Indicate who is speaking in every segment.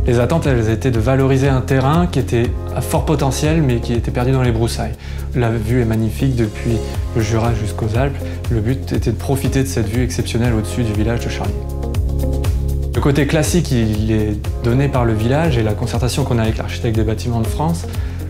Speaker 1: Les attentes, elles étaient de valoriser un terrain qui était à fort potentiel, mais qui était perdu dans les broussailles. La vue est magnifique depuis le Jura jusqu'aux Alpes. Le but était de profiter de cette vue exceptionnelle au-dessus du village de Charlier. Le côté classique, il est donné par le village et la concertation qu'on a avec l'architecte des bâtiments de France.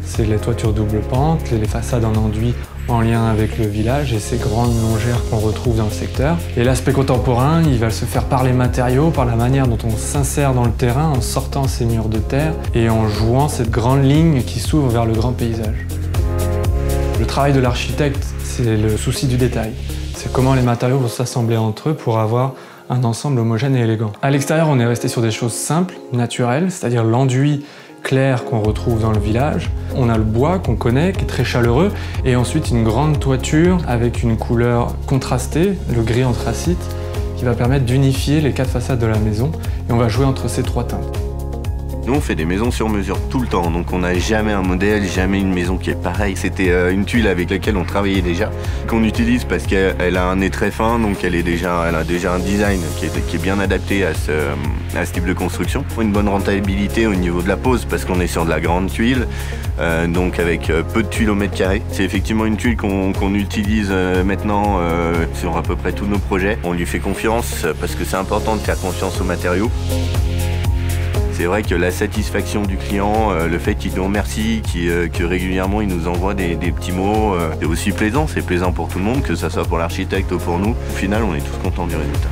Speaker 1: C'est les toitures double pente, les façades en enduit en lien avec le village et ces grandes longères qu'on retrouve dans le secteur. Et l'aspect contemporain, il va se faire par les matériaux, par la manière dont on s'insère dans le terrain en sortant ces murs de terre et en jouant cette grande ligne qui s'ouvre vers le grand paysage. Le travail de l'architecte, c'est le souci du détail. C'est comment les matériaux vont s'assembler entre eux pour avoir un ensemble homogène et élégant. À l'extérieur, on est resté sur des choses simples, naturelles, c'est-à-dire l'enduit clair qu'on retrouve dans le village. On a le bois qu'on connaît, qui est très chaleureux, et ensuite une grande toiture avec une couleur contrastée, le gris anthracite, qui va permettre d'unifier les 4 façades de la maison, et on va jouer entre ces 3 teintes.
Speaker 2: Nous, on fait des maisons sur mesure tout le temps, donc on n'a jamais un modèle, jamais une maison qui est pareille. C'était une tuile avec laquelle on travaillait déjà, qu'on utilise parce qu'elle a un nez très fin, donc elle a déjà un design qui est bien adapté à ce type de construction. Une bonne rentabilité au niveau de la pose, parce qu'on est sur de la grande tuile, donc avec peu de tuiles au mètre carré. C'est effectivement une tuile qu'on utilise maintenant sur à peu près tous nos projets. On lui fait confiance, parce que c'est important de faire confiance aux matériaux. C'est vrai que la satisfaction du client, le fait qu'il nous remercie, que régulièrement il nous envoie des petits mots, c'est aussi plaisant. C'est plaisant pour tout le monde, que ce soit pour l'architecte ou pour nous. Au final, on est tous contents du résultat.